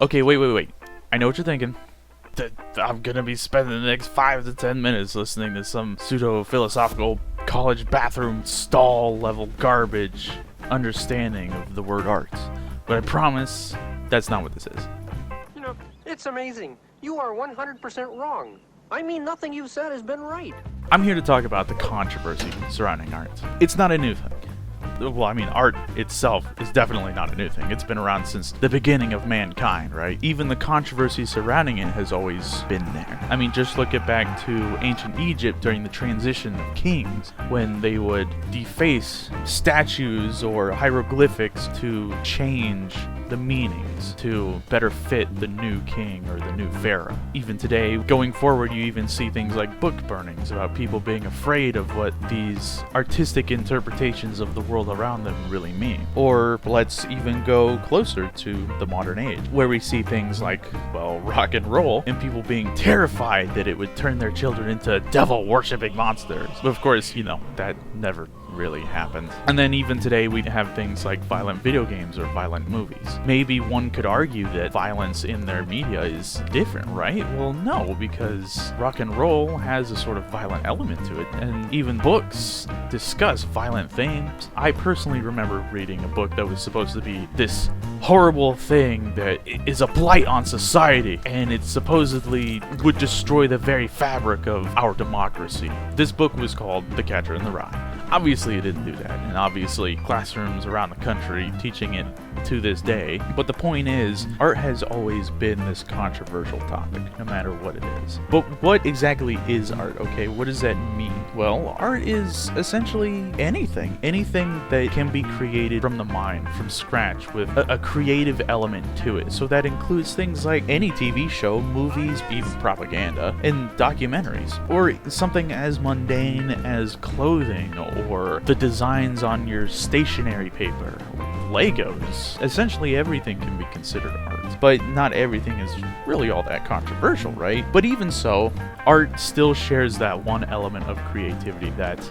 Okay, wait. I know what you're thinking. That I'm gonna be spending the next 5 to 10 minutes listening to some pseudo-philosophical college bathroom stall level garbage understanding of the word art. But I promise that's not what this is. You know, it's amazing. You are 100% wrong. I mean, nothing you've said has been right. I'm here to talk about the controversy surrounding art. It's not a new thing. Well, I mean, art itself is definitely not a new thing. It's been around since the beginning of mankind, right? Even the controversy surrounding it has always been there. I mean, just look back to ancient Egypt during the transition of kings, when they would deface statues or hieroglyphics to change the meanings to better fit the new king or the new pharaoh. Even today, going forward, you even see things like book burnings about people being afraid of what these artistic interpretations of the world around them really mean. Or let's even go closer to the modern age, where we see things like, well, rock and roll, and people being terrified that it would turn their children into devil-worshipping monsters. But of course, you know, that never really happened. And then even today we have things like violent video games or violent movies. Maybe one could argue that violence in their media is different, right? Well, no, because rock and roll has a sort of violent element to it, and even books discuss violent themes. I personally remember reading a book that was supposed to be this horrible thing that is a blight on society, and it supposedly would destroy the very fabric of our democracy. This book was called The Catcher in the Rye. Obviously it didn't do that, and obviously classrooms around the country teaching it to this day. But the point is, art has always been this controversial topic, no matter what it is. But what exactly is art, okay? What does that mean? Well, art is essentially anything. Anything that can be created from the mind, from scratch, with a creative element to it. So that includes things like any TV show, movies, even propaganda, and documentaries. Or something as mundane as clothing, or the designs on your stationery paper, Legos. Essentially everything can be considered art, but not everything is really all that controversial, right? But even so, art still shares that one element of creativity, that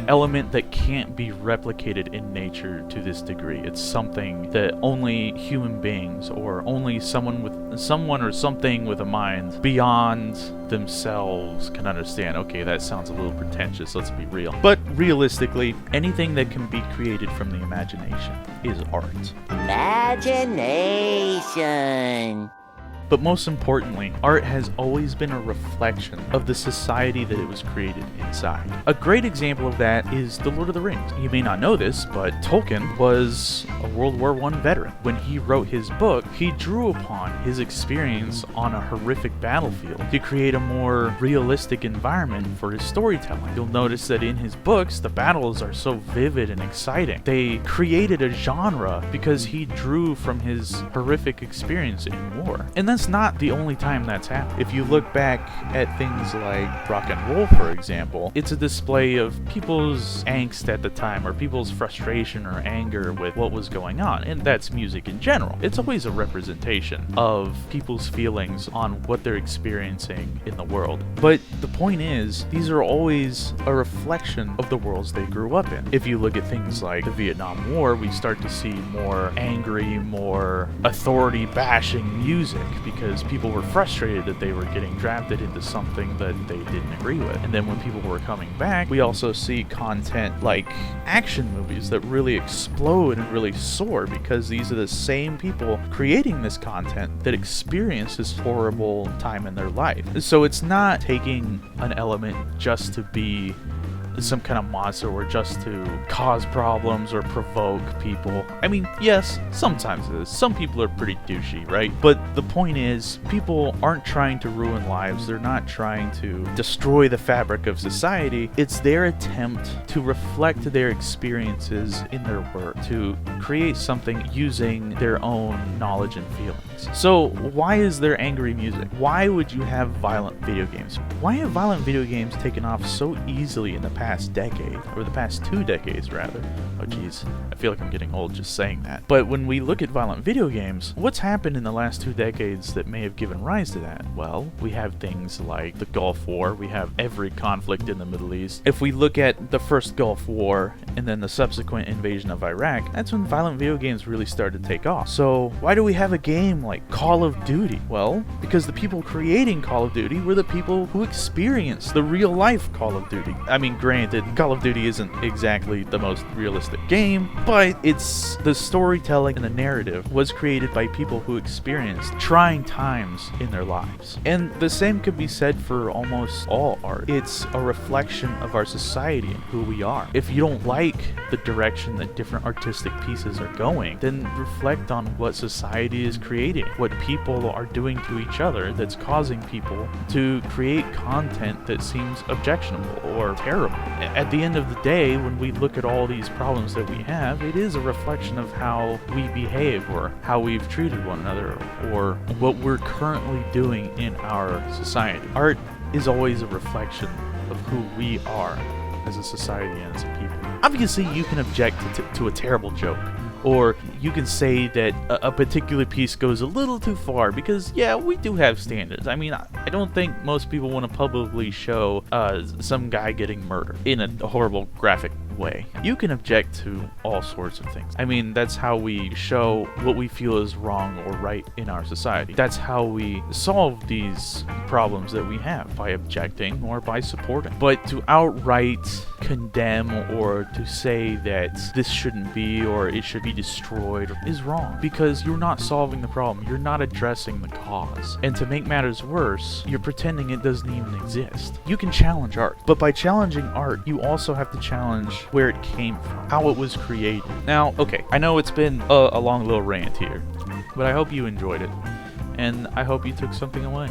element that can't be replicated in nature to this degree. It's something that only human beings, or only someone or something with a mind beyond themselves can understand. Okay, that sounds a little pretentious, let's be real. But realistically, anything that can be created from the imagination is art. Imagination. But most importantly, art has always been a reflection of the society that it was created inside. A great example of that is The Lord of the Rings. You may not know this, but Tolkien was a World War I veteran. When he wrote his book, he drew upon his experience on a horrific battlefield to create a more realistic environment for his storytelling. You'll notice that in his books, the battles are so vivid and exciting. They created a genre because he drew from his horrific experience in war. And that's not the only time that's happened. If you look back at things like rock and roll, for example, it's a display of people's angst at the time, or people's frustration or anger with what was going on, and that's music in general. It's always a representation of people's feelings on what they're experiencing in the world. But the point is, these are always a reflection of the worlds they grew up in. If you look at things like the Vietnam War, we start to see more angry, more authority-bashing music, because people were frustrated that they were getting drafted into something that they didn't agree with. And then when people were coming back, we also see content like action movies that really explode and really soar, because these are the same people creating this content that experience this horrible time in their life. So it's not taking an element just to be some kind of monster, or just to cause problems or provoke people. I mean, yes, sometimes it is. Some people are pretty douchey, right? But the point is, people aren't trying to ruin lives. They're not trying to destroy the fabric of society. It's their attempt to reflect their experiences in their work, to create something using their own knowledge and feelings. So why is there angry music? Why would you have violent video games? Why have violent video games taken off so easily in the past past decade, or the past 2 decades rather. Oh geez, I feel like I'm getting old just saying that. But when we look at violent video games, what's happened in the last 2 decades that may have given rise to that? Well, we have things like the Gulf War, we have every conflict in the Middle East. If we look at the first Gulf War and then the subsequent invasion of Iraq, that's when violent video games really started to take off. So why do we have a game like Call of Duty? Well, because the people creating Call of Duty were the people who experienced the real life Call of Duty. I mean, granted, Call of Duty isn't exactly the most realistic game, but it's the storytelling and the narrative was created by people who experienced trying times in their lives. And the same could be said for almost all art. It's a reflection of our society and who we are. If you don't like the direction that different artistic pieces are going, then reflect on what society is creating, what people are doing to each other that's causing people to create content that seems objectionable or terrible. At the end of the day, when we look at all these problems that we have, it is a reflection of how we behave or how we've treated one another or what we're currently doing in our society. Art is always a reflection of who we are as a society and as a people. Obviously, you can object to a terrible joke, or you can say that a particular piece goes a little too far, because yeah, we do have standards. I mean, I don't think most people want to publicly show some guy getting murdered in a horrible graphic way. You can object to all sorts of things. I mean, that's how we show what we feel is wrong or right in our society. That's how we solve these problems that we have, by objecting or by supporting. But to outright condemn or to say that this shouldn't be or it should be destroyed is wrong, because you're not solving the problem. You're not addressing the cause. And to make matters worse, you're pretending it doesn't even exist. You can challenge art, but by challenging art, you also have to challenge where it came from, how it was created. Now, okay, I know it's been a long little rant here, but I hope you enjoyed it, and I hope you took something away.